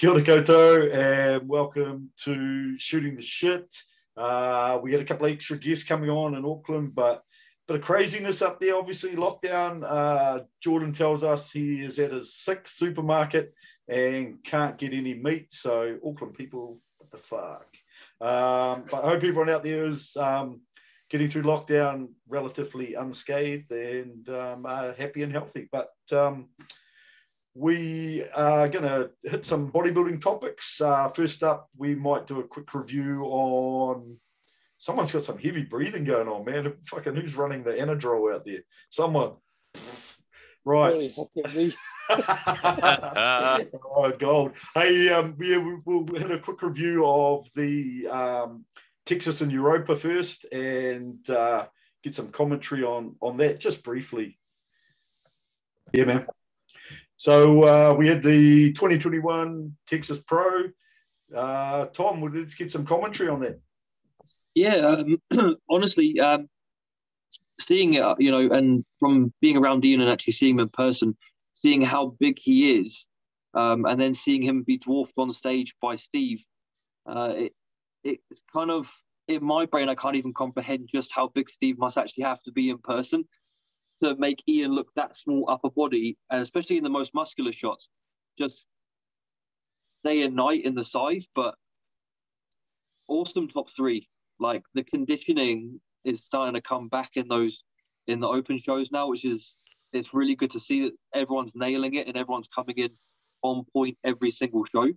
Kia ora koutou, and welcome to Shooting the Shit. We had a couple of extra guests coming on in Auckland, but a bit of craziness up there, obviously, lockdown. Jordan tells us he is at his 6th supermarket and can't get any meat. So, Auckland people, what the fuck? But I hope everyone out there is getting through lockdown relatively unscathed and happy and healthy. But we are going to hit some bodybuilding topics. First up, we might do a quick review on... Someone's got some heavy breathing going on, man. Fucking who's running the Anadrol out there? Someone. Right. Oh, gold. Hey, we'll hit a quick review of the Texas and Europa first and get some commentary on that just briefly. Yeah, man. So we had the 2021 Texas Pro. Tom, let's get some commentary on that. Yeah, honestly, seeing it, and from being around Ian and actually seeing him in person, seeing how big he is, and then seeing him be dwarfed on stage by Steve, it's kind of, in my brain, I can't even comprehend just how big Steve must actually have to be in person to make Ian look that small upper body, and especially in the most muscular shots, just day and night in the size, but awesome top three. Like, the conditioning is starting to come back in the open shows now, which is, it's really good to see that everyone's nailing it and everyone's coming in on point every single show.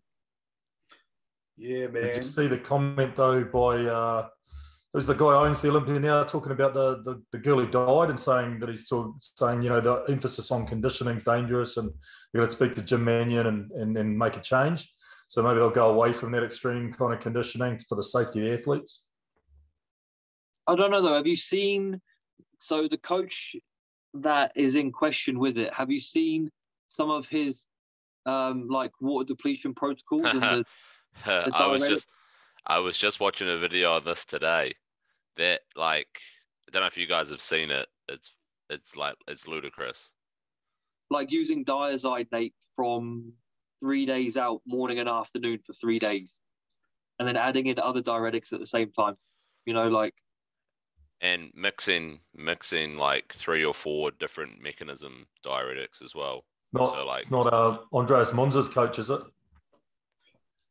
Yeah, man. Did you see the comment though by who's the guy who owns the Olympia now, talking about the girl who died and saying that he's saying, the emphasis on conditioning is dangerous and you've got to speak to Jim Mannion and make a change. So maybe they'll go away from that extreme kind of conditioning for the safety of athletes. I don't know though. Have you seen, so the coach that is in question with it, have you seen some of his like water depletion protocols and I was just watching a video on this today that, like, I don't know if you guys have seen it. It's ludicrous. Like using diazide from 3 days out, morning and afternoon for 3 days, and then adding in other diuretics at the same time, and mixing like 3 or 4 different mechanism diuretics as well. It's not Andreas Munz's coach, is it?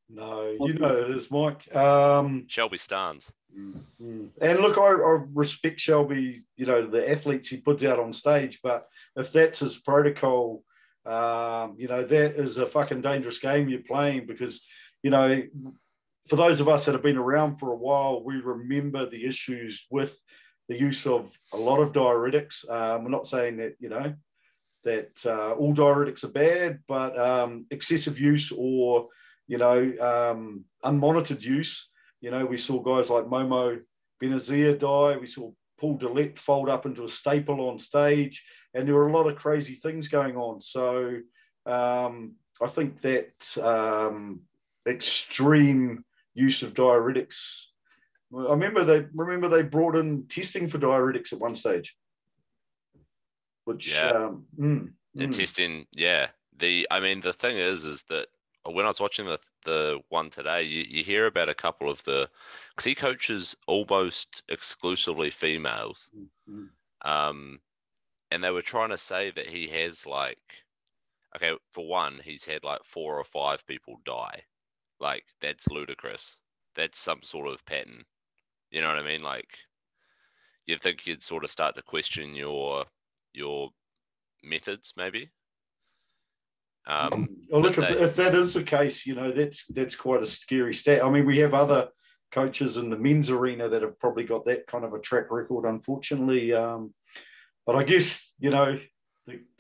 No, it is, Mike. Shelby Starnes. And look, I respect Shelby, the athletes he puts out on stage, but if that's his protocol, that is a fucking dangerous game you're playing because, for those of us that have been around for a while, we remember the issues with the use of a lot of diuretics. We're not saying that, that all diuretics are bad, but excessive use or, unmonitored use. We saw guys like Momo Benazir die. We saw Paul Dillette fold up into a staple on stage, and there were a lot of crazy things going on. So I think that extreme use of diuretics. I remember they brought in testing for diuretics at one stage. Which testing, yeah. The thing is that when I was watching the one today, you hear about a couple of because he coaches almost exclusively females, and they were trying to say that he has for one, he's had 4 or 5 people die. Like, that's ludicrous. That's some sort of pattern. You know what I mean? Like, you'd think you'd sort of start to question your methods, maybe. Look, if that is the case, that's quite a scary stat. I mean, we have other coaches in the men's arena that have probably got that kind of a track record, unfortunately. But I guess, the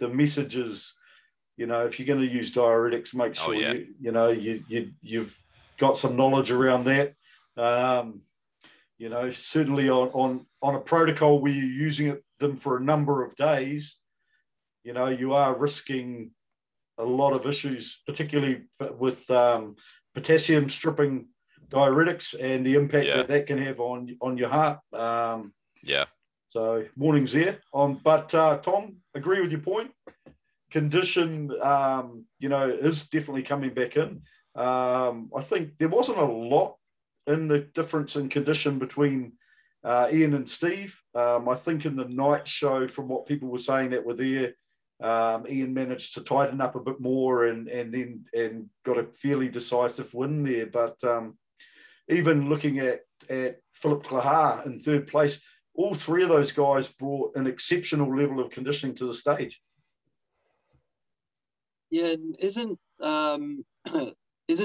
message is, if you're going to use diuretics, make sure you've got some knowledge around that. Certainly on a protocol where you're using them for a number of days, you are risking a lot of issues, particularly with potassium stripping diuretics and the impact that can have on your heart. So warnings there. But Tom, agree with your point. Condition, is definitely coming back in. I think there wasn't a lot in the difference in condition between Ian and Steve. I think in the night show, from what people were saying that were there, Ian managed to tighten up a bit more and then got a fairly decisive win there. But even looking at Philip Claha in third place, all three of those guys brought an exceptional level of conditioning to the stage. Yeah, and isn't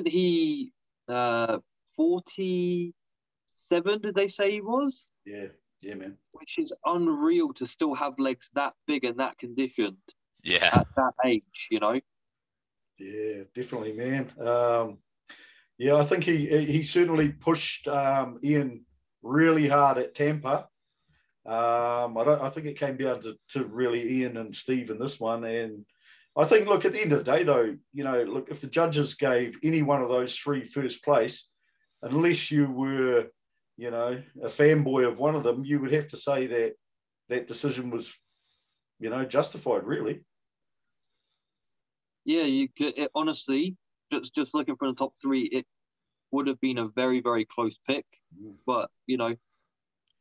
he 47? Did they say he was? Yeah, man. Which is unreal to still have legs that big and that conditioned. Yeah. At that age, you know. Yeah, definitely, man. Yeah, I think he certainly pushed Ian really hard at Tampa. I think it came down to really Ian and Steve in this one. And I think, look, at the end of the day, though, you know, look, if the judges gave any one of those three first place, unless you were, you know, a fanboy of one of them, you would have to say that that decision was, you know, justified, really. Yeah, you could. Honestly, just looking for the top three, it would have been a very, very close pick. But you know,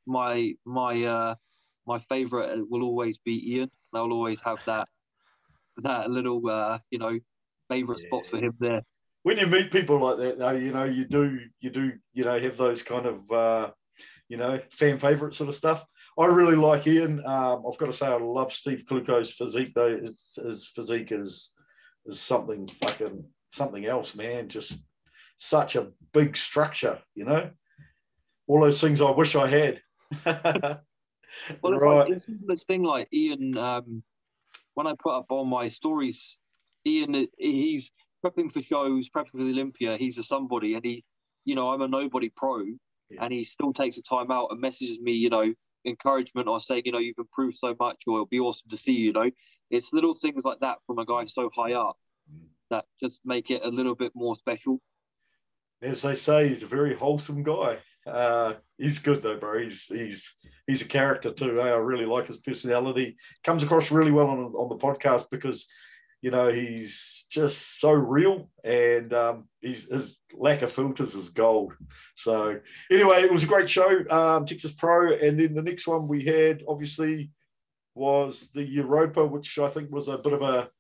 my favorite will always be Ian. I'll always have that little you know, favorite spot for him there. When you meet people like that, though, you know, you do, you know, have those kind of, you know, fan favorite sort of stuff. I really like Ian. I've got to say, I love Steve Kluko's physique, though. His physique is something else, man. Just such a big structure, you know. All those things I wish I had. Well, it's right. like this thing, like Ian. When I put up on my stories, Ian, he's prepping for shows, prepping for the Olympia. He's a somebody, and he, you know, I'm a nobody pro, and he still takes the time out and messages me, you know, encouragement or saying, you know, you've improved so much, or it'll be awesome to see you. You know, it's little things like that from a guy so high up that just make it a little bit more special. As they say, he's a very wholesome guy. He's good though, bro. He's a character too. I really like his personality. Comes across really well on the podcast because, you know, he's just so real, and his lack of filters is gold. So anyway, it was a great show, Texas Pro, and then the next one we had obviously was the Europa, which I think was a bit of a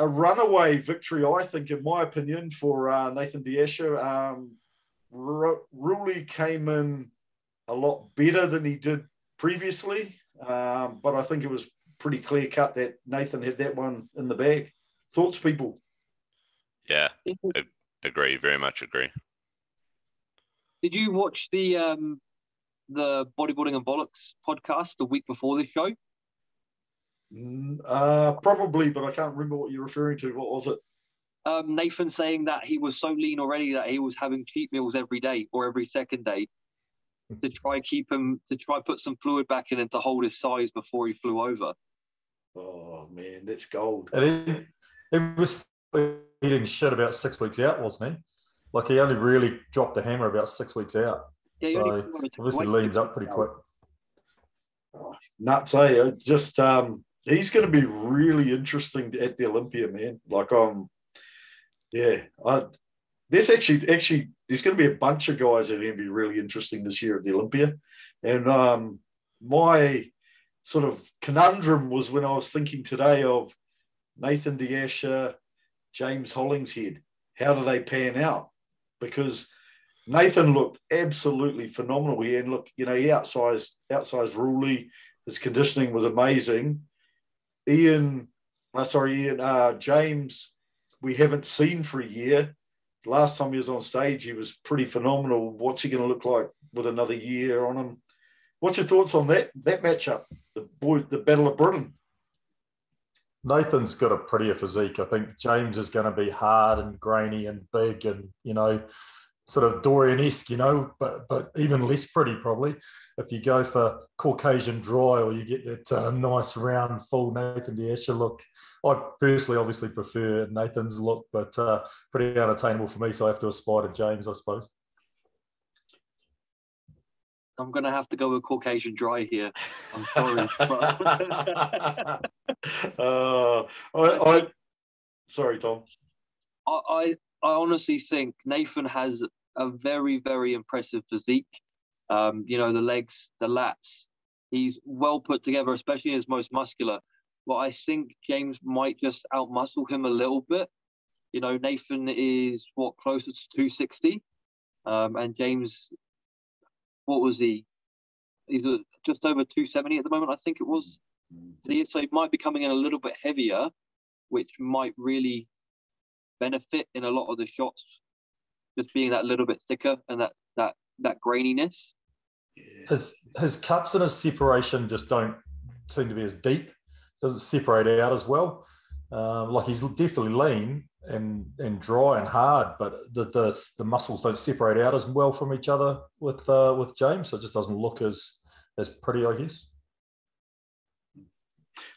runaway victory, I think, in my opinion, for Nathan Desha. Ruli came in a lot better than he did previously, but I think it was pretty clear cut that Nathan had that one in the bag. Thoughts, people? Yeah, agree. Very much agree. Did you watch the Bodybuilding and Bollocks podcast the week before this show? Probably, but I can't remember what you're referring to. What was it? Nathan saying that he was so lean already that he was having cheat meals every day or every second day to try put some fluid back in and to hold his size before he flew over. Oh man, that's gold. And he was eating shit about 6 weeks out, wasn't he? Like, he only really dropped the hammer about 6 weeks out. Yeah, so obviously leans up pretty quick. Oh, nuts, eh? Just he's going to be really interesting at the Olympia, man. Like, there's actually there's going to be a bunch of guys that are going to be really interesting this year at the Olympia. And my sort of conundrum was when I was thinking today of Nathan Desha, James Hollingshead. How do they pan out? Because Nathan looked absolutely phenomenal here. And look, you know, he outsized Ruli. His conditioning was amazing. James, we haven't seen for a year. Last time he was on stage, he was pretty phenomenal. What's he going to look like with another year on him? What's your thoughts on that matchup? The Battle of Britain. Nathan's got a prettier physique. I think James is going to be hard and grainy and big and, you know, sort of Dorian-esque, you know, but even less pretty probably. If you go for Caucasian dry, or you get that nice round full Nathan Desha look. I personally obviously prefer Nathan's look, but pretty unattainable for me, so I have to aspire to James, I suppose. I'm going to have to go with Caucasian dry here. I'm sorry. Sorry, Tom. honestly think Nathan has a very, very impressive physique. You know, the legs, the lats, he's well put together, especially in his most muscular. But I think James might just outmuscle him a little bit. You know, Nathan is closer to 260, and James, what was he? He's just over 270 at the moment, I think it was. So he might be coming in a little bit heavier, which might really benefit in a lot of the shots, just being that little bit thicker and that graininess. His cuts and his separation just don't seem to be as deep. Doesn't separate out as well. Like he's definitely lean and dry and hard, but the muscles don't separate out as well from each other with James. So it just doesn't look as pretty, I guess.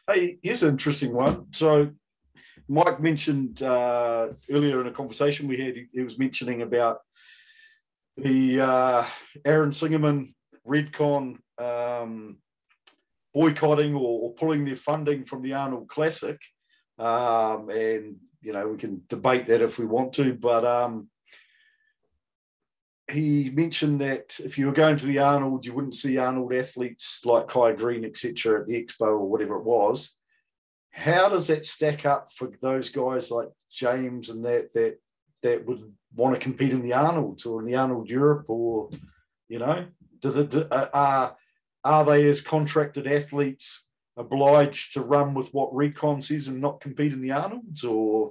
Hey, here's an interesting one. So Mike mentioned earlier in a conversation we had, he was mentioning about the Aaron Singerman Redcon boycotting or pulling their funding from the Arnold Classic. And, you know, we can debate that if we want to, but he mentioned that if you were going to the Arnold, you wouldn't see Arnold athletes like Kai Green, etc., at the expo or whatever it was. How does that stack up for those guys like James and that would want to compete in the Arnolds or in the Arnold Europe, or, you know, are they as contracted athletes obliged to run with what Recon says and not compete in the Arnolds? Or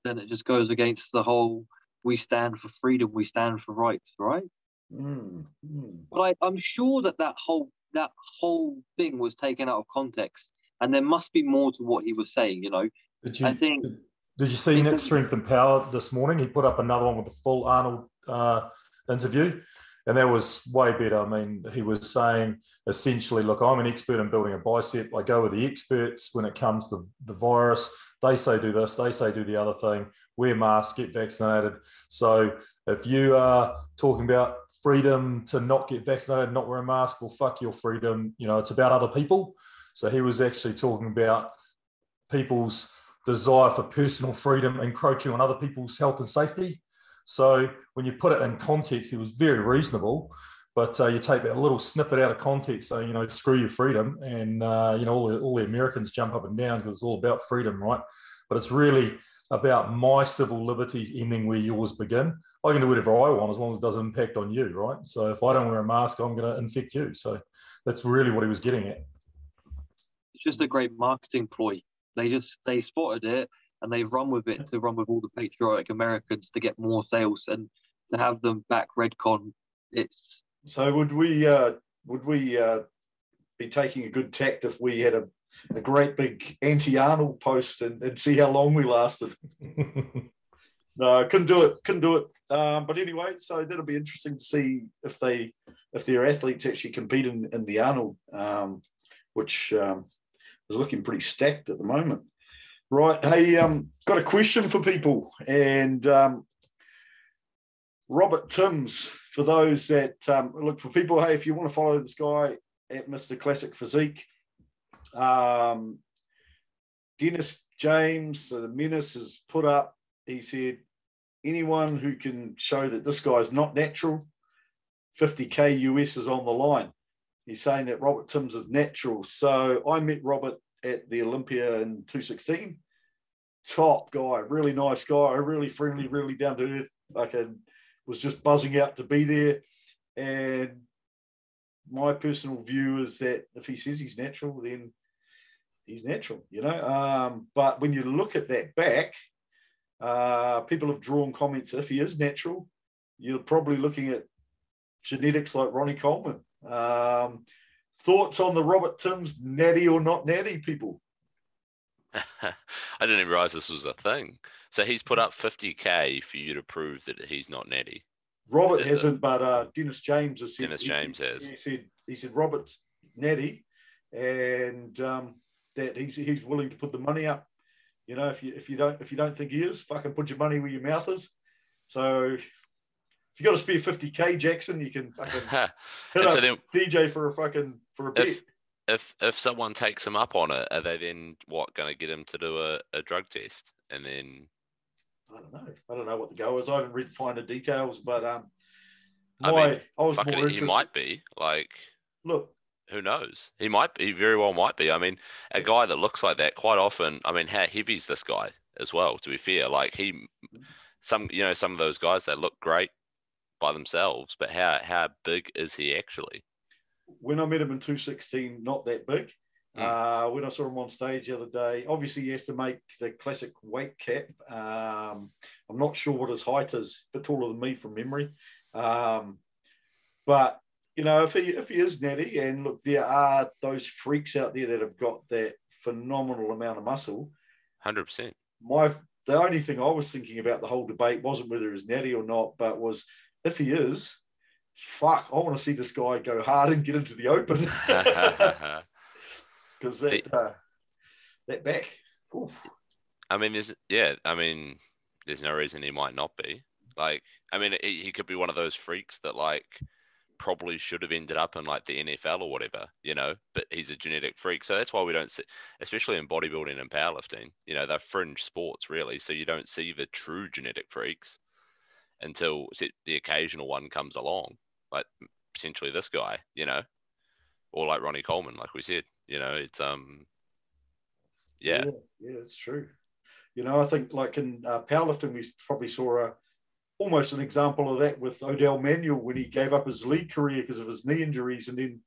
then it just goes against the whole we stand for freedom, we stand for rights, right? But I'm sure that whole thing was taken out of context, and there must be more to what he was saying. You know, Did you see Nick Strength and Power this morning? He put up another one with the full Arnold interview, and that was way better. I mean, he was saying essentially, look, I'm an expert in building a bicep. I go with the experts when it comes to the virus. They say do this, they say do the other thing. Wear masks, get vaccinated. So if you are talking about freedom to not get vaccinated, not wear a mask, well, fuck your freedom. You know, it's about other people. So he was actually talking about people's desire for personal freedom encroaching on other people's health and safety. So when you put it in context, he was very reasonable, but you take that little snippet out of context saying, you know, screw your freedom. And, you know, all the Americans jump up and down because it's all about freedom, right? But it's really about my civil liberties ending where yours begin. I can do whatever I want as long as it doesn't impact on you, right? So if I don't wear a mask, I'm going to infect you. So that's really what he was getting at. It's just a great marketing ploy. They spotted it and they've run with it to run with all the patriotic Americans to get more sales and to have them back Redcon. It's so would we be taking a good tact if we had a great big anti-Arnold post and see how long we lasted? No, couldn't do it. But anyway, so that'll be interesting to see if their athletes actually compete in the Arnold, which is looking pretty stacked at the moment. Right, hey, got a question for people, and Robert Timms, for those that look for people, hey, if you want to follow this guy at Mr. Classic Physique, Dennis James, so the Menace, has put up, he said, anyone who can show that this guy's not natural, 50K US is on the line. He's saying that Robert Timms is natural. So I met Robert at the Olympia in 2016. Top guy, really nice guy, really friendly, really down to earth. Fucking was just buzzing out to be there. And my personal view is that if he says he's natural, then he's natural, you know. But when you look at that back, people have drawn comments. If he is natural, you're probably looking at genetics like Ronnie Coleman. Thoughts on the Robert Timms natty or not natty, people? I didn't even realize this was a thing. So he's put up 50K for you to prove that he's not natty. Robert hasn't, but Dennis James has said. Dennis James has. He said Robert's natty, and that he's willing to put the money up. You know, if you don't think he is, fucking put your money where your mouth is. So if you got to spare 50K, Jackson, you can fucking hit up DJ for a bet. If someone takes him up on it, are they then going to get him to do a drug test? And then I don't know what the goal is. I haven't read the finer details, but I was more interested. He might be like. Look, who knows? He very well might be. I mean, a guy that looks like that quite often. I mean, how heavy is this guy as well? To be fair, like some of those guys, they look great by themselves, but how big is he actually? When I met him in 216, not that big. When I saw him on stage the other day, obviously he has to make the classic weight cap. I'm not sure what his height is, a bit taller than me from memory. But if he is natty, and look, there are those freaks out there that have got that phenomenal amount of muscle. 100%. The only thing I was thinking about the whole debate wasn't whether he's natty or not, but was if he is, fuck, I want to see this guy go hard and get into the open. Because that back. Oof. I mean, there's no reason he might not be. Like, I mean, he could be one of those freaks that like probably should have ended up in like the NFL or whatever, but he's a genetic freak. So that's why we don't see, especially in bodybuilding and powerlifting, they're fringe sports really. So you don't see the true genetic freaks until the occasional one comes along, like potentially this guy, or like Ronnie Coleman, like we said, it's yeah, it's true. I think like in powerlifting, we probably saw almost an example of that with Odell Manuel when he gave up his league career because of his knee injuries and then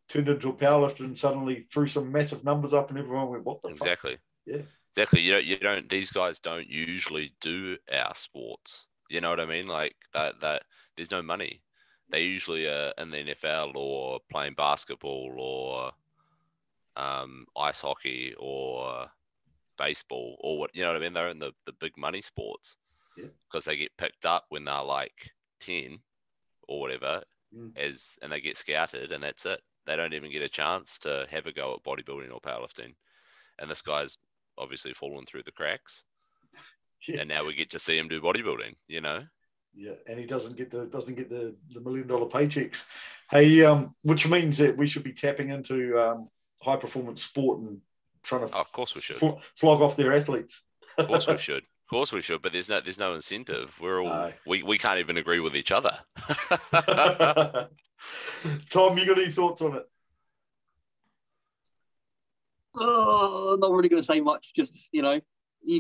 turned into a powerlifter and suddenly threw some massive numbers up and everyone went, what the exactly. fuck? Yeah. Exactly. You don't, these guys don't usually do our sports. You know what I mean? Like that there's no money. They usually are in the NFL or playing basketball or ice hockey or baseball or what, you know what I mean? They're in the big money sports. Because they get picked up when they're like 10 or whatever, and they get scouted, and that's it. They don't even get a chance to have a go at bodybuilding or powerlifting. And this guy's obviously fallen through the cracks. Yeah. And now we get to see him do bodybuilding, Yeah, and he doesn't get the $1 million paychecks. Hey, which means that we should be tapping into high performance sport and trying to of course we should flog off their athletes. Of course we should. Of course we should, but there's no incentive. We're all we can't even agree with each other. Tom, you got any thoughts on it? Not really going to say much. Just you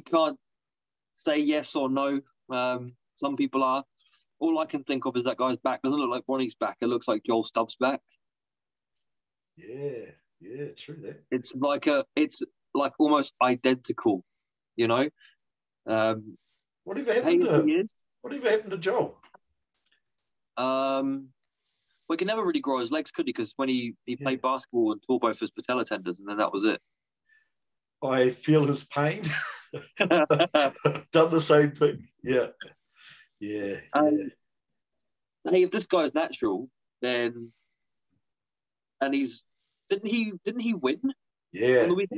can't say yes or no. Some people are. All I can think of is that guy's back doesn't look like Ronnie's back. It looks like Joel Stubbs' back. Yeah, true that. It's like almost identical. Whatever happened to him? Whatever happened to Joel? We can never really grow his legs, could he? Because when he played basketball and tore both his patella tendons, and then that was it. I feel his pain. Done the same thing. Yeah. Hey, if this guy's natural, then didn't he win? Yeah. Like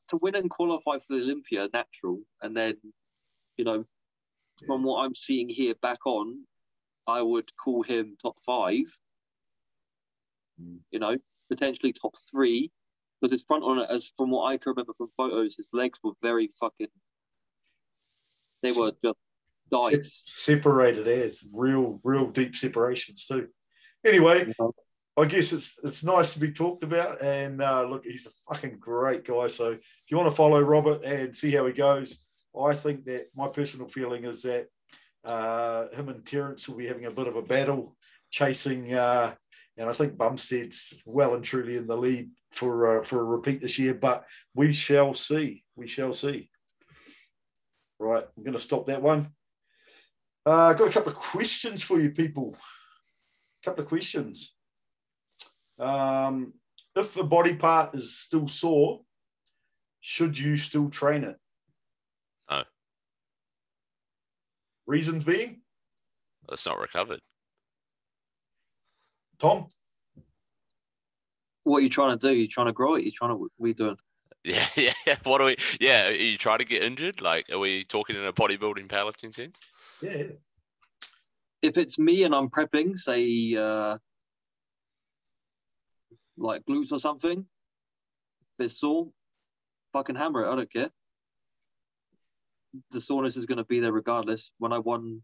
to win and qualify for the Olympia, natural, and then from what I'm seeing here back on, I would call him top 5. Potentially top 3, because his front on it, as from what I can remember from photos, his legs were very fucking. They were just dice. Separated as real deep separations too. Anyway. I guess it's nice to be talked about, and look, he's a fucking great guy. So if you want to follow Robert and see how he goes, I think that my personal feeling is that him and Terence will be having a bit of a battle chasing, and I think Bumstead's well and truly in the lead for a repeat this year. But we shall see. Right, I'm going to stop that one. I've got a couple of questions for you people. If a body part is still sore, should you still train it? No. Reasons being? It's not recovered. Tom? What are you trying to do? You're trying to grow it? What are we doing? Yeah. What are we? Yeah, are you trying to get injured? Like, are we talking in a bodybuilding powerlifting sense? Yeah. If it's me and I'm prepping, say, like glutes or something, if it's sore, fucking hammer it. I don't care. the soreness is going to be there regardless. When I won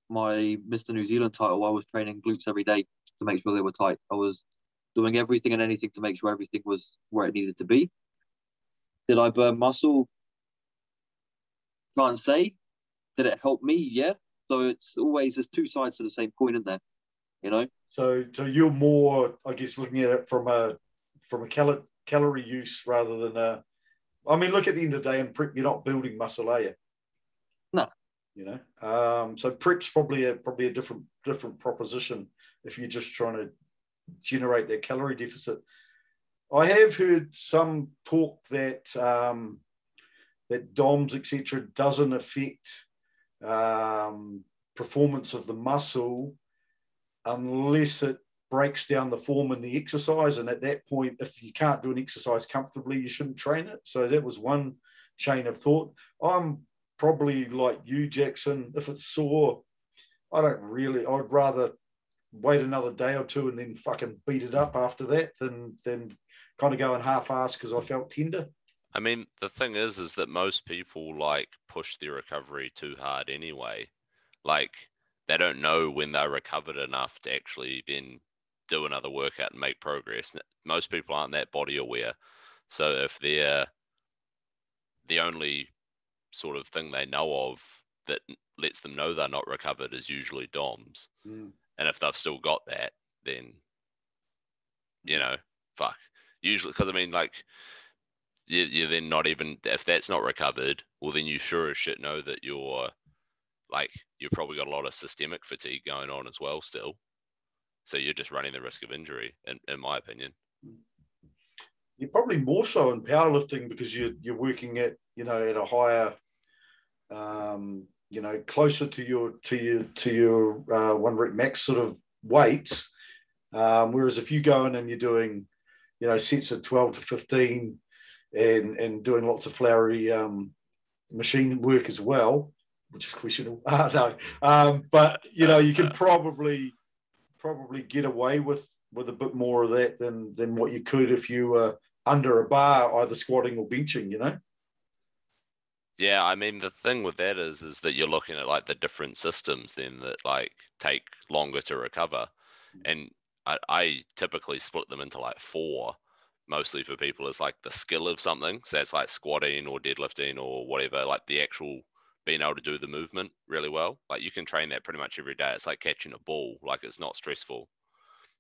my Mr. New Zealand title, I was training glutes every day to make sure they were tight. I was doing everything and anything to make sure everything was where it needed to be. Did I burn muscle? Can't say. Did it help me? Yeah. So it's always, there's two sides to the same coin, isn't there? You know. So you're more, I guess, looking at it from a calorie use rather than a. I mean, look, at the end of the day, in prep, you're not building muscle, are you? No. You know, so prep's probably a different proposition if you're just trying to generate that calorie deficit. I have heard some talk that that DOMS, etc., doesn't affect performance of the muscle unless it breaks down the form in the exercise. And at that point, if you can't do an exercise comfortably, you shouldn't train it. So that was one chain of thought. I'm probably like you, Jackson. If it's sore, I'd rather wait another day or two and then fucking beat it up after that than kind of going half-assed because I felt tender. I mean, the thing is that most people like push their recovery too hard anyway. Like, they don't know when they're recovered enough to actually then do another workout and make progress. Most people aren't that body aware. So if they're the only sort of thing they know of that lets them know they're not recovered is usually DOMS. Mm. And if they've still got that, then, you know, fuck. Usually, because I mean, like, you're then not even, if that's not recovered, well, then you sure as shit know that you've probably got a lot of systemic fatigue going on as well still. So you're just running the risk of injury, in my opinion. You're probably more so in powerlifting because you're working at, you know, at a higher, you know, closer to your 1 rep max sort of weights. Whereas if you go in and you're doing, you know, sets of 12 to 15 and doing lots of flowery machine work as well, which is questionable. But you know, you can probably get away with a bit more of that than what you could if you were under a bar, either squatting or benching, you know? Yeah, I mean, the thing with that is that you're looking at like the different systems then that like take longer to recover. And I typically split them into like 4, mostly for people as like the skill of something. So that's like squatting or deadlifting or whatever, like the actual being able to do the movement really well. Like you can train that pretty much every day. It's like catching a ball, like it's not stressful.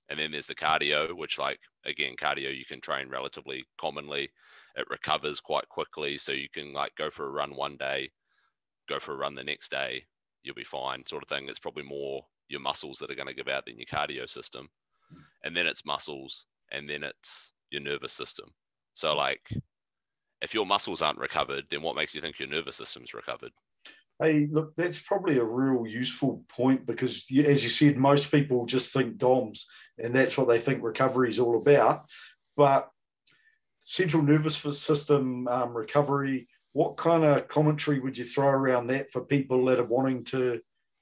And then there's the cardio, which like, again, cardio you can train relatively commonly. It recovers quite quickly. So you can like go for a run one day, go for a run the next day, you'll be fine sort of thing. It's probably more your muscles that are going to give out than your cardio system. And then it's muscles, and then it's your nervous system. So like, if your muscles aren't recovered, then what makes you think your nervous system's recovered? Hey, look, that's probably a real useful point because, as you said, most people just think DOMS and that's what they think recovery is all about. But central nervous system recovery, what kind of commentary would you throw around that for people that are wanting to,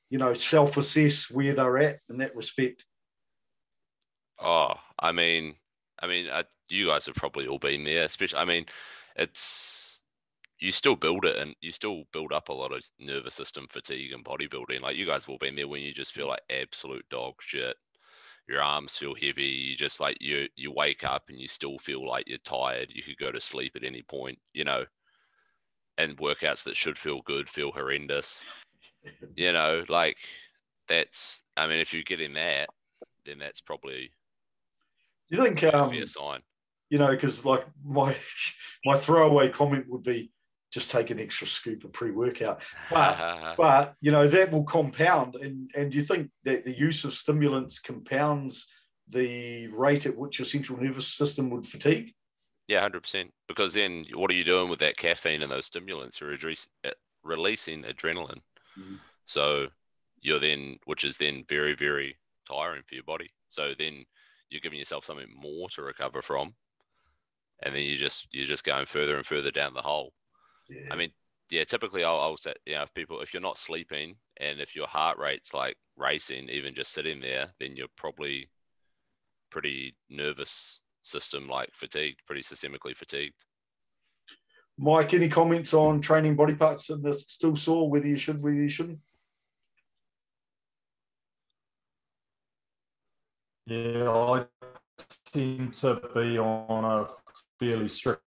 you know, self-assess where they're at in that respect? Oh, I mean, you guys have probably all been there, especially, I mean, you still build it and you still build up a lot of nervous system fatigue and bodybuilding. Like you guys have all been there when you just feel like absolute dog shit. Your arms feel heavy. You just like, you wake up and you still feel like you're tired. You could go to sleep at any point, you know, and workouts that should feel good feel horrendous. You know, like that's, I mean, if you're getting that, then that's probably Do you think, a fair sign. You know, because like my throwaway comment would be just take an extra scoop of pre-workout, but you know that will compound, and do you think that the use of stimulants compounds the rate at which your central nervous system would fatigue? Yeah, 100%. Because then what are you doing with that caffeine and those stimulants? You're releasing adrenaline. Mm. So you're then, which is then very, very tiring for your body. So then you're giving yourself something more to recover from. And then you're just going further and further down the hole. Yeah. I mean, yeah, typically I'll say, you know, if you're not sleeping and if your heart rate's like racing, even just sitting there, then you're probably pretty nervous system like fatigued, pretty systemically fatigued. Mike, any comments on training body parts and they're still sore, whether you should, whether you shouldn't? Yeah, I tend to be on a fairly strict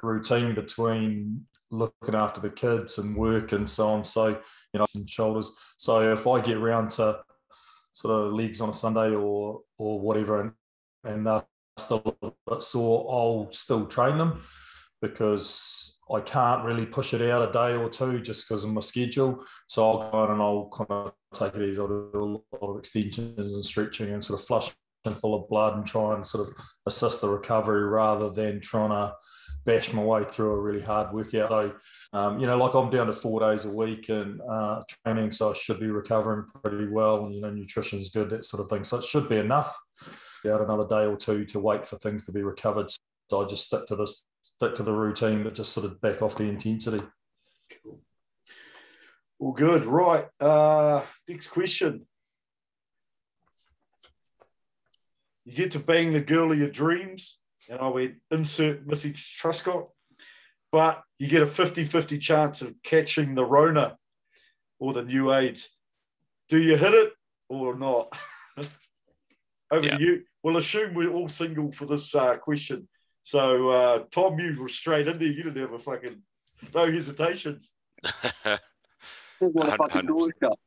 routine between looking after the kids and work and so on. So, and shoulders. So if I get around to sort of legs on a Sunday or whatever, and they're still a bit sore, I'll still train them because I can't really push it out a day or two just because of my schedule. So I'll go in and I'll kind of take it easy. I'll do a lot of extensions and stretching and sort of flush them full of blood and try and sort of assist the recovery rather than trying to bash my way through a really hard workout. So, like I'm down to 4 days a week and training, so I should be recovering pretty well. Nutrition is good, that sort of thing. So it should be enough. Out another day or two to wait for things to be recovered. So I just stick to the routine, but just sort of back off the intensity. Cool. All good. Right. Next question. You get to bang the girl of your dreams, and I went insert Missy Truscott, but you get a 50-50 chance of catching the Rona or the new AIDS. Do you hit it or not? Over to you. We'll assume we're all single for this question. So, Tom, you were straight in there. You didn't have a fucking no hesitations. Didn't want to fucking door shut.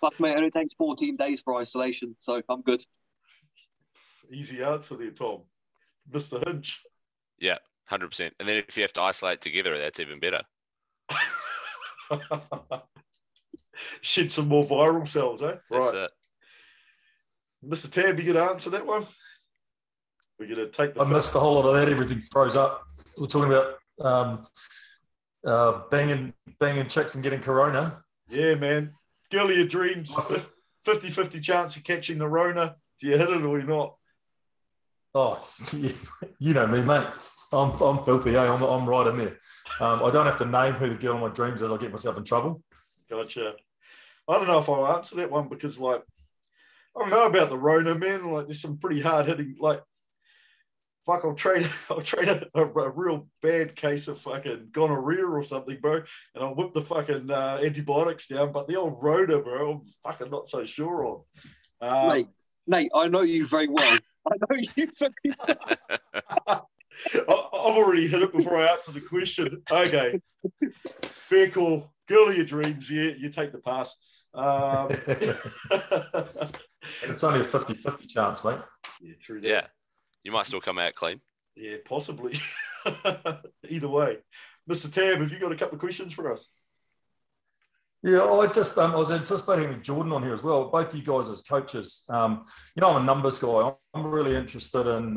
Fuck, mate, it only takes 14 days for isolation, so I'm good. Easy answer there, Tom. Mr. Hinch. Yeah, 100%. And then if you have to isolate together, that's even better. Shed some more viral cells, eh? That's right. Mr. Tab, you going to answer that one? We're going to take the... I missed a whole lot of that. Everything froze up. We're talking about banging chicks and getting corona. Yeah, man. Girl of your dreams. 50-50 chance of catching the Rona. Do you hit it or you not? Oh, you know me, mate. I'm filthy, eh? I'm right in there. I don't have to name who the girl of my dreams is. I'll get myself in trouble. Gotcha. I don't know if I'll answer that one because, I don't know about the Rona, man. There's some pretty hard-hitting, fuck, I'll trade a real bad case of fucking gonorrhea or something, bro, and I'll whip the fucking antibiotics down. But the old Rona, bro, I'm fucking not so sure on. Nate, I know you very well. I know you very well. I've already hit it before I answer the question. Okay. Fair call. Girl of your dreams, yeah, you take the pass. It's only a 50-50 chance, mate. Yeah, true that. Yeah. You might still come out clean. Yeah, possibly. Either way. Mr. Tab, have you got a couple of questions for us? Yeah, I was anticipating Jordan on here as well. Both you guys as coaches, I'm a numbers guy. I'm really interested in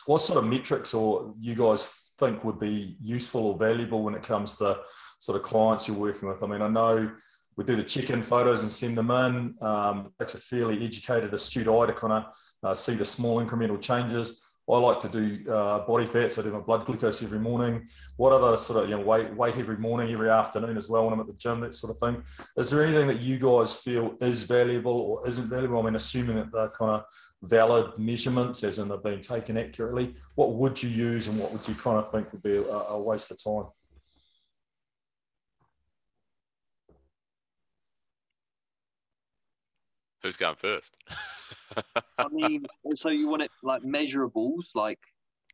what sort of metrics or you guys think would be useful or valuable when it comes to sort of clients you're working with. I mean, I know we do the check-in photos and send them in. It takes a fairly educated, astute eye to kind of see the small incremental changes. I like to do body fats. I do my blood glucose every morning. What other sort of weight every morning, every afternoon as well when I'm at the gym, that sort of thing. Is there anything that you guys feel is valuable or isn't valuable? I mean, assuming that they're kind of valid measurements, as in they're being taken accurately. What would you use and what would you kind of think would be a waste of time? Who's going first? I mean, so you want it like measurables, like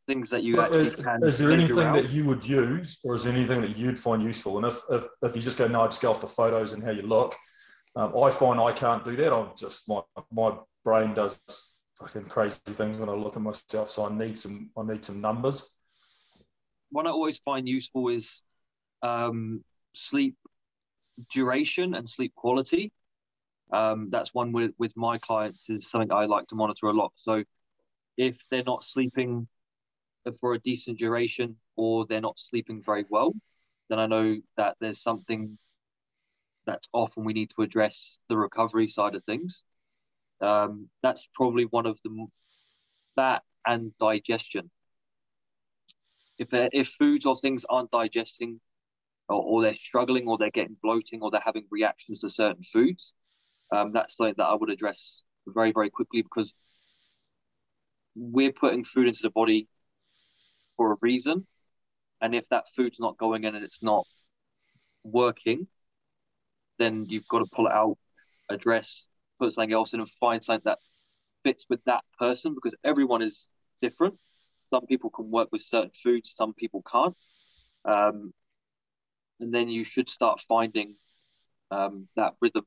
things that you actually can. Is there anything that you would use, or is there anything that you'd find useful? And if you just go, no, I just go off the photos and how you look, I find I can't do that. I'm just my brain does fucking crazy things when I look at myself. So I need some numbers. What I always find useful is sleep duration and sleep quality. That's one with my clients is something I like to monitor a lot. So if they're not sleeping for a decent duration or they're not sleeping very well, then I know that there's something that's off and we need to address the recovery side of things. That's probably one of that and digestion. If foods or things aren't digesting or they're struggling or they're getting bloating or they're having reactions to certain foods, that's something that I would address very, very quickly because we're putting food into the body for a reason. And if that food's not going in and it's not working, then you've got to pull it out, address, put something else in, and find something that fits with that person, because everyone is different. Some people can work with certain foods, some people can't. And then you should start finding that rhythm,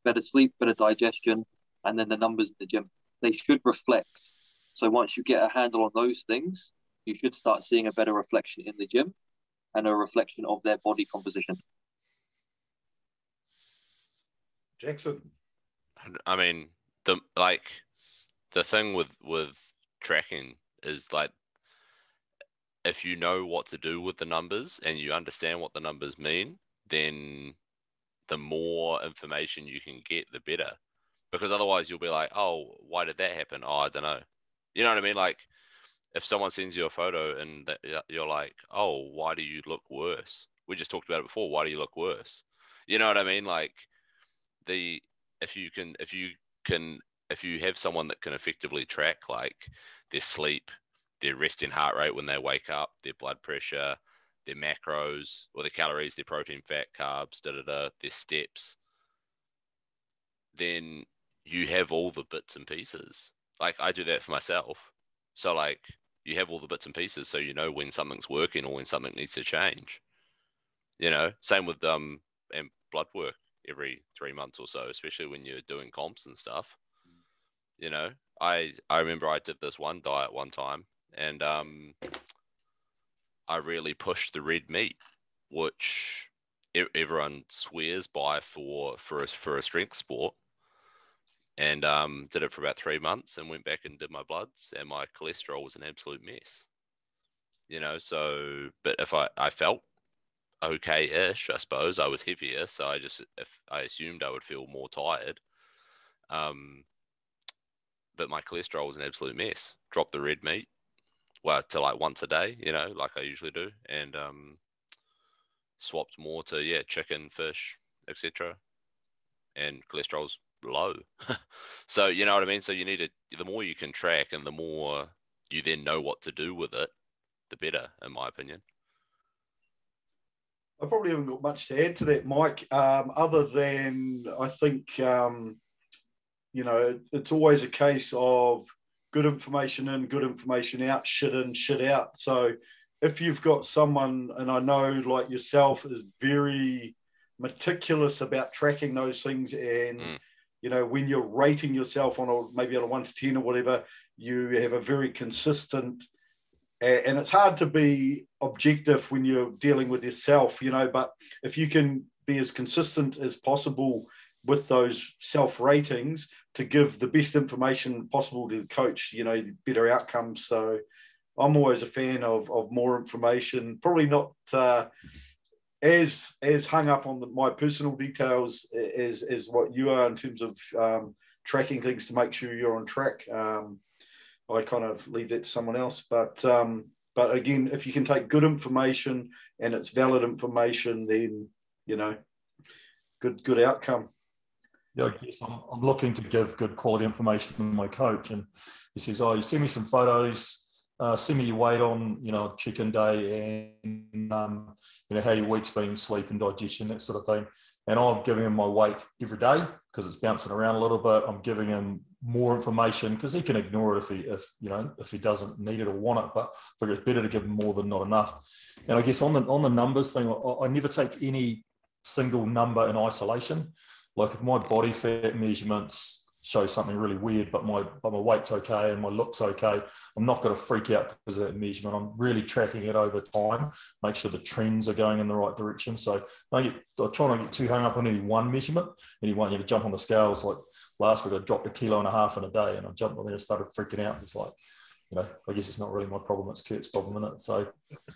better sleep, better digestion, and then the numbers in the gym. They should reflect. So once you get a handle on those things, you should start seeing a better reflection in the gym and a reflection of their body composition. Jackson. I mean, the thing with tracking is, like, if you know what to do with the numbers and you understand what the numbers mean, then the more information you can get, the better. Because otherwise you'll be like, oh, why did that happen? Oh, I don't know. You know what I mean? Like, if someone sends you a photo and you're like, oh, why do you look worse? We just talked about it before. Why do you look worse? You know what I mean? Like, if you have someone that can effectively track, like, their sleep, their resting heart rate when they wake up, their blood pressure, their macros, or their calories, their protein, fat, carbs, their steps, then you have all the bits and pieces. Like, I do that for myself. So, like, you have all the bits and pieces, so you know when something's working or when something needs to change. You know, same with and blood work every 3 months or so, especially when you're doing comps and stuff. You know, I remember I did this one diet one time, and I really pushed the red meat, which everyone swears by for a strength sport. And did it for about 3 months and went back and did my bloods, and my cholesterol was an absolute mess. You know, so, but if I felt okay-ish, I suppose. I was heavier, so I assumed I would feel more tired. But my cholesterol was an absolute mess. Dropped the red meat, well, to like once a day, you know, like I usually do, and swapped more to chicken, fish, etc. And cholesterol's low. So you know what I mean? So you need the more you can track and the more you then know what to do with it, the better, in my opinion. I probably haven't got much to add to that, Mike, other than I think, you know, it's always a case of good information in, good information out, shit in, shit out. So if you've got someone, and I know like yourself, is very meticulous about tracking those things, and you know, when you're rating yourself on maybe on a 1 to 10 or whatever, you have a very consistent, and it's hard to be objective when you're dealing with yourself, you know, but if you can be as consistent as possible with those self ratings to give the best information possible to the coach, you know, better outcomes. So I'm always a fan of more information, probably not as hung up on my personal details as what you are in terms of tracking things to make sure you're on track. I kind of leave that to someone else. But again, if you can take good information and it's valid information, then, you know, good outcome. Yeah, I guess I'm looking to give good quality information to my coach, and he says, "Oh, you send me some photos, send me your weight on, you know, check-in day, and you know, how your week's been, sleep and digestion, that sort of thing." And I'm giving him my weight every day because it's bouncing around a little bit. I'm giving him more information because he can ignore it if he doesn't need it or want it. But I figure it's better to give him more than not enough. And I guess on the numbers thing, I never take any single number in isolation. Like if my body fat measurements show something really weird, but my weight's okay and my look's okay, I'm not going to freak out because of that measurement. I'm really tracking it over time, make sure the trends are going in the right direction. So I try not to get too hung up on any one measurement. And you want you to jump on the scales. Like last week, I dropped 1.5 kilos in a day, and I jumped on there and started freaking out. It's like, you know, I guess it's not really my problem. It's Kurt's problem, isn't it? So,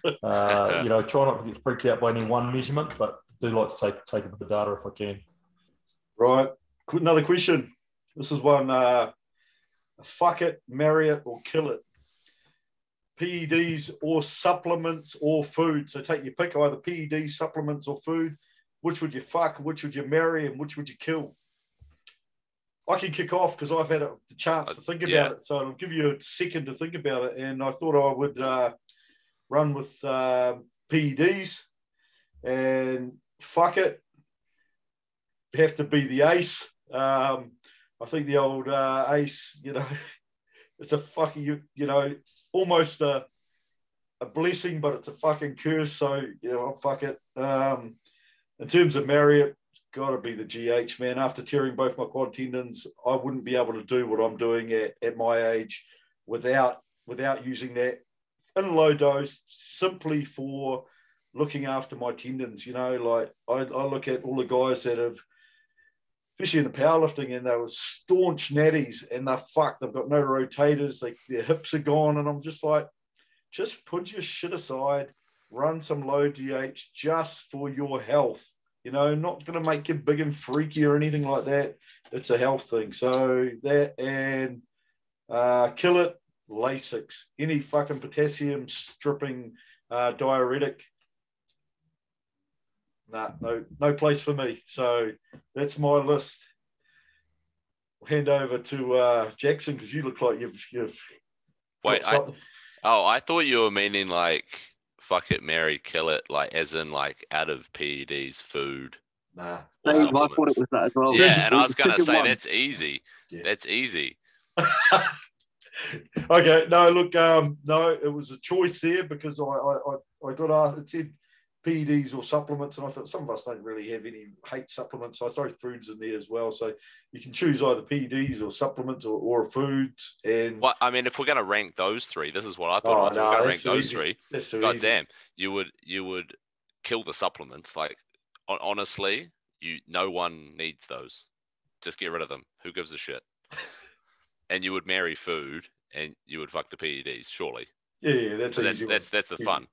you know, try not to get freaked out by any one measurement, but do like to take a bit of data if I can. Right. Another question. This is one, fuck it, marry it, or kill it. PEDs or supplements or food. So take your pick, either PEDs, supplements, or food. Which would you fuck, which would you marry, and which would you kill? I can kick off because I've had the chance to think about it. So I'll give you a second to think about it. And I thought I would run with PEDs and fuck it. Have to be the ace. I think the old ace, it's a fucking, almost a blessing, but it's a fucking curse. So, fuck it. In terms of Marriott, got to be the GH, man. After tearing both my quad tendons, I wouldn't be able to do what I'm doing at my age without using that in low dose, simply for looking after my tendons. Like I look at all the guys that have, especially in the powerlifting, and they were staunch natties, and they've got no rotators, their hips are gone, and I'm just like, just put your shit aside, run some low DH just for your health. Not going to make you big and freaky or anything like that. It's a health thing. So that and kill it, Lasix, any fucking potassium stripping diuretic. Nah, no place for me. So that's my list. I'll hand over to Jackson because you look like you've Wait, I thought you were meaning like fuck it, marry, kill it, like as in like out of PEDs, food. Nah. I thought it was that as well. Yeah, and I was gonna say that's easy. Yeah. That's easy. Okay, no, look, no, it was a choice there because I got asked, it said PEDs or supplements, and I thought some of us don't really have any hate supplements, so I throw foods in there as well. So you can choose either PEDs or supplements or foods. And well, I mean, if we're going to rank those three, this is what I thought. If we're going to rank those three, God damn, you would kill the supplements. Like honestly, no one needs those. Just get rid of them. Who gives a shit? And you would marry food, and you would fuck the PEDs, surely. Yeah, that's easy. That's the fun.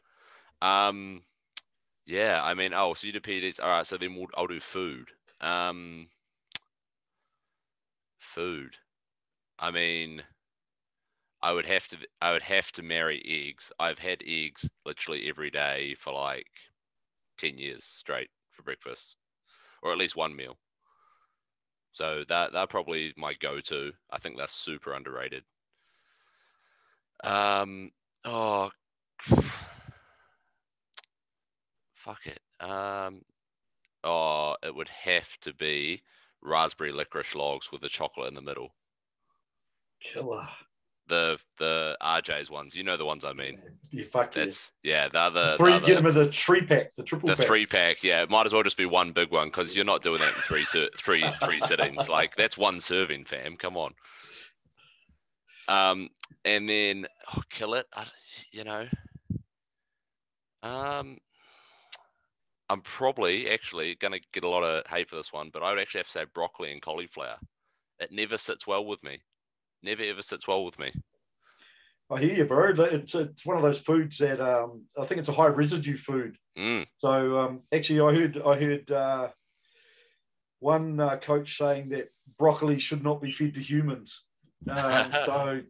Yeah, I mean, so you do PEDs. All right, so then I'll do food. Food. I mean, I would have to marry eggs. I've had eggs literally every day for like 10 years straight for breakfast, or at least one meal. So they're probably my go-to. I think that's super underrated. Fuck it. It would have to be raspberry licorice logs with the chocolate in the middle. Killer. The RJ's ones, the ones I mean. Yeah, fuck yeah. They're the get them in the 3-pack, the triple pack. The 3-pack, yeah. It might as well just be one big one because you're not doing that in three sittings. Like that's one serving, fam. Come on. And then kill it. I'm probably actually going to get a lot of hate for this one, but I would actually have to say broccoli and cauliflower. It never sits well with me. Never ever sits well with me. I hear you, bro. It's one of those foods that I think it's a high residue food. So actually, I heard one coach saying that broccoli should not be fed to humans. So I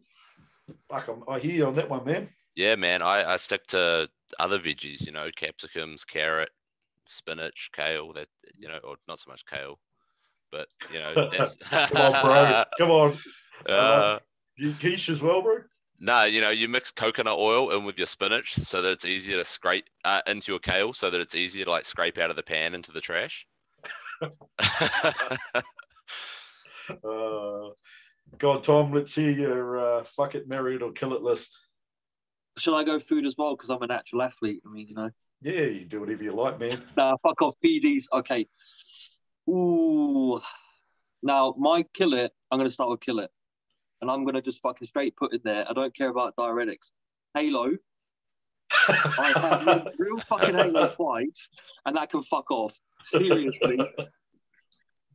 hear you on that one, man. Yeah, man. I stick to other veggies. Capsicums, carrot, spinach, kale. That or not so much kale, but that's... Come on, bro. Come on. Quiche as well, bro. No, you mix coconut oil in with your spinach so that it's easier to scrape into your kale, so that it's easier to like scrape out of the pan into the trash. God, Tom, let's hear your fuck it, marry it, or kill it list. Shall I go food as well? Because I'm a natural athlete. I mean, Yeah, you do whatever you like, man. Nah, fuck off. PEDs. Okay. Ooh. Now, my kill it, I'm going to start with kill it. And I'm going to just fucking straight put it there. I don't care about diuretics. Halo. I had real fucking Halo twice, and that can fuck off. Seriously.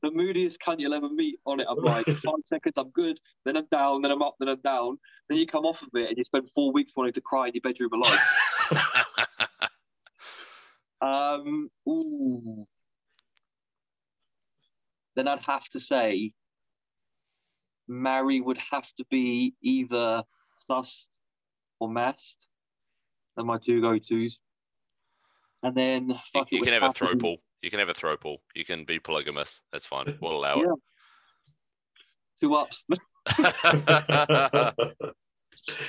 The moodiest cunt you'll ever meet on it. I'm like, 5 seconds, I'm good. Then I'm down, then I'm up, then I'm down. Then you come off of it and you spend 4 weeks wanting to cry in your bedroom alone. Ooh. Then I'd have to say marry would have to be either sussed or masked. They're my two go-tos. And then you can have a throw pull. You can have a throw pull. You can be polygamous. That's fine. We'll allow it. 2 ups.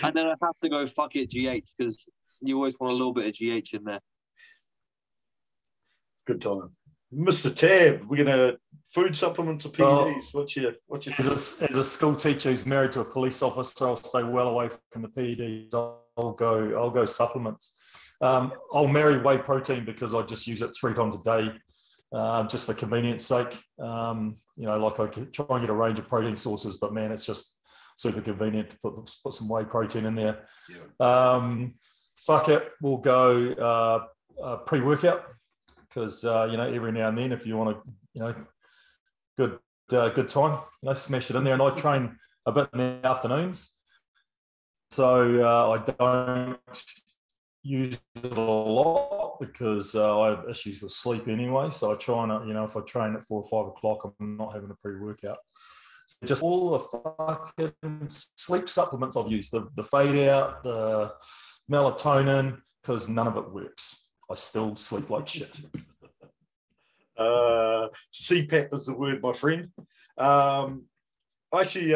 And then I have to go, fuck it, GH, because you always want a little bit of GH in there. Good time. Mr. Tab, we're going to food supplements or PEDs. What's your as a school teacher who's married to a police officer, I'll stay well away from the PEDs. I'll go supplements. I'll marry whey protein because I just use it 3 times a day, just for convenience sake. Like I try and get a range of protein sources, but man, it's just super convenient to put some whey protein in there. Yeah. Fuck it, we'll go pre-workout because every now and then if you want to, good time, smash it in there. And I train a bit in the afternoons, so I don't use it a lot because I have issues with sleep anyway. So I try and, if I train at 4 or 5 o'clock, I'm not having a pre-workout. So just all the fucking sleep supplements I've used, the fade out, the melatonin, because none of it works. I still sleep like shit. CPAP is the word, my friend. I actually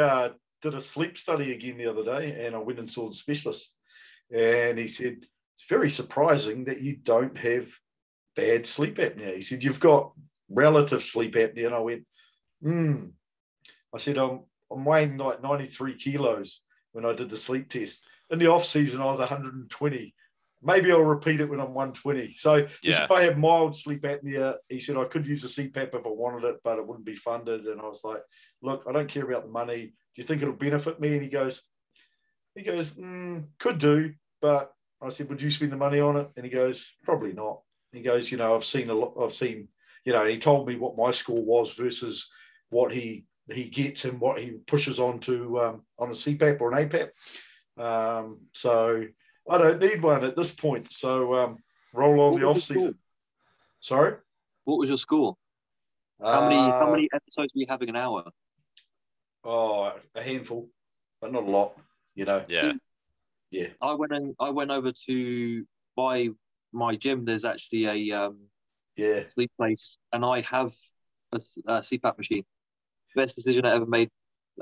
did a sleep study again the other day, and I went and saw the specialist, and he said, it's very surprising that you don't have bad sleep apnea. He said, you've got relative sleep apnea. And I went, I said, I'm weighing like 93 kilos when I did the sleep test. In the off season, I was 120. Maybe I'll repeat it when I'm 120. So he said, I have mild sleep apnea. He said, I could use a CPAP if I wanted it, but it wouldn't be funded. And I was like, look, I don't care about the money. Do you think it'll benefit me? And he goes, could do, but I said, would you spend the money on it? And he goes, probably not. He goes, I've seen, and he told me what my score was versus what he gets and what he pushes onto on a CPAP or an APAP. So I don't need one at this point. So roll on the off season. Sorry? What was your score? How many episodes were you having an hour? Oh, a handful, but not a lot, Yeah. Yeah. I went over to by my gym. There's actually a sleep place, and I have a CPAP machine. Best decision I ever made.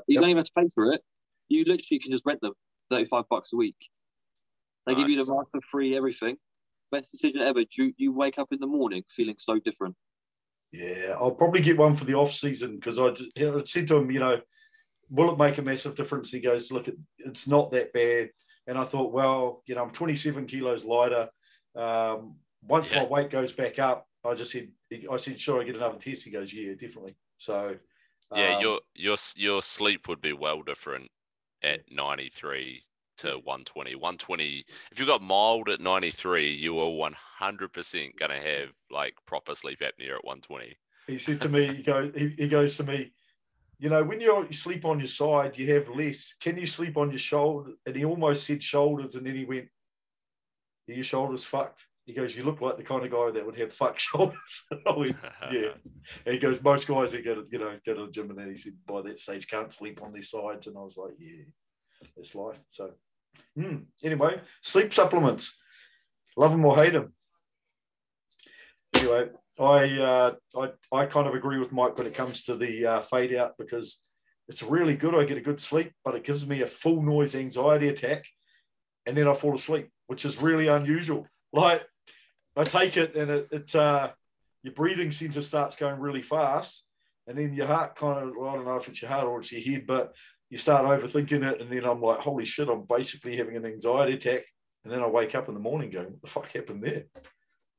You don't even have to pay for it. You literally can just rent them, $35 a week. They give you the mask for free, everything. Best decision ever. You wake up in the morning feeling so different. Yeah, I'll probably get one for the off season because I said to him, will it make a massive difference? He goes, look, it's not that bad. And I thought, well, I'm 27 kilos lighter. Once my weight goes back up, I said, sure, I get another test. He goes, yeah, definitely. So, your sleep would be well different at 93 to 120. 120. If you got mild at 93, you are 100% going to have like proper sleep apnea at 120. He said to me, he goes to me, when you sleep on your side, you have less. Can you sleep on your shoulder? And he almost said shoulders, and then he went, are your shoulders fucked? He goes, you look like the kind of guy that would have fucked shoulders. I went, yeah. And he goes, most guys that go to the gym, and then he said, by that stage, can't sleep on their sides. And I was like, yeah, that's life. So, anyway, sleep supplements. Love them or hate them. Anyway, I kind of agree with Mike when it comes to the fade out because it's really good. I get a good sleep, but it gives me a full noise anxiety attack, and then I fall asleep, which is really unusual. Like I take it, and your breathing center starts going really fast, and then your heart kind of, I don't know if it's your heart or it's your head, but you start overthinking it, and then I'm like, holy shit, I'm basically having an anxiety attack, and then I wake up in the morning going, what the fuck happened there?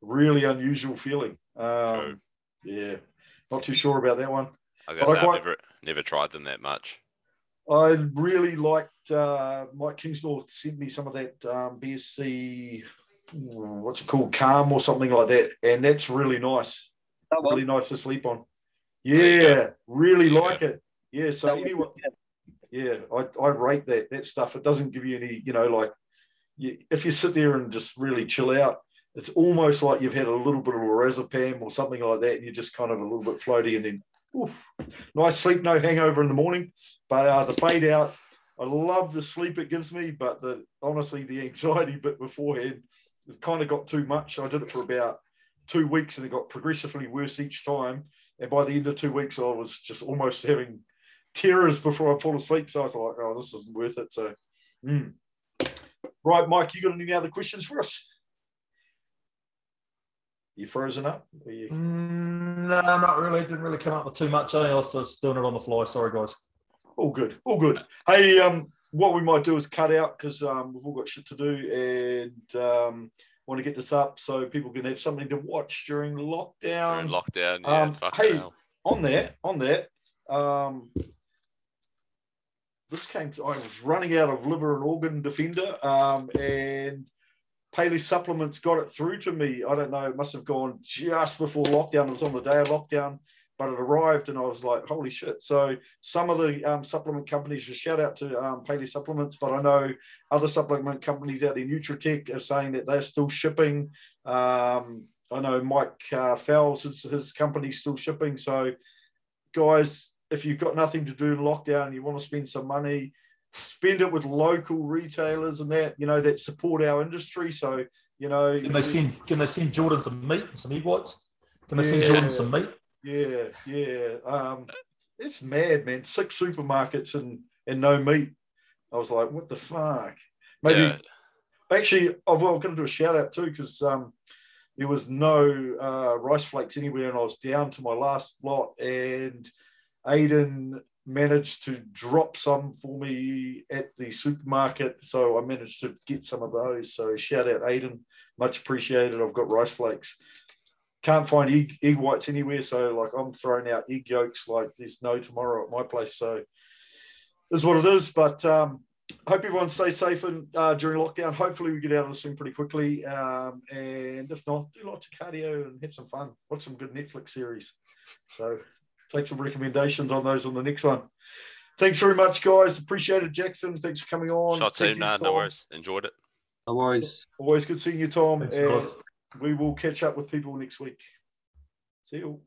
Really unusual feeling. Yeah, not too sure about that one. I've never tried them that much. I really liked Mike Kingsnorth sent me some of that BSC, what's it called, Calm or something like that, and that's really nice. Really nice to sleep on. Yeah, really like it. Yeah, so anyway, yeah, I rate that stuff. It doesn't give you any, if you sit there and just really chill out, it's almost like you've had a little bit of lorazepam or something like that, and you're just kind of a little bit floaty, and then nice sleep, no hangover in the morning. But the fade out, I love the sleep it gives me, but honestly, the anxiety bit beforehand, it kind of got too much. I did it for about 2 weeks, and it got progressively worse each time. And by the end of 2 weeks, I was just almost having terrors before I fall asleep. So I was like, oh, this isn't worth it. So, Right, Mike, you got any other questions for us? You frozen up? You... No, not really. Didn't really come up with too much. I was just doing it on the fly. Sorry, guys. All good. All good. Hey, what we might do is cut out because we've all got shit to do and want to get this up so people can have something to watch during lockdown. During lockdown, yeah. Hey, on that, this came to, I was running out of liver and organ defender and Paley Supplements got it through to me. I don't know, it must have gone just before lockdown. It was on the day of lockdown, but it arrived and I was like, holy shit. So some of the supplement companies, a shout out to Paley Supplements, but I know other supplement companies out there, Nutritech, are saying that they're still shipping. I know Mike Fowles, his company's still shipping. So guys, if you've got nothing to do in lockdown and you want to spend some money, spend it with local retailers and that, you know, that support our industry. So, you know, can they send Jordan some meat and some egg whites? Can they send Jordan some meat? Yeah. It's mad, man. 6 supermarkets and no meat. I was like, what the fuck? Maybe actually, I've got to do a shout out too because there was no rice flakes anywhere, and I was down to my last lot, and Aiden managed to drop some for me at the supermarket, so I managed to get some of those. So shout out Aiden, much appreciated. I've got rice flakes. Can't find egg whites anywhere, so like I'm throwing out egg yolks like there's no tomorrow at my place. So this is what it is. But hope everyone stays safe and during lockdown. Hopefully we get out of this thing pretty quickly. And if not, do lots of cardio and have some fun. Watch some good Netflix series. So take some recommendations on those on the next one. Thanks very much, guys. Appreciate it, Jackson. Thanks for coming on. Shot team, no worries. Enjoyed it. No worries. Always good seeing you, Tom. Thanks, and guys. we will catch up with people next week. See you.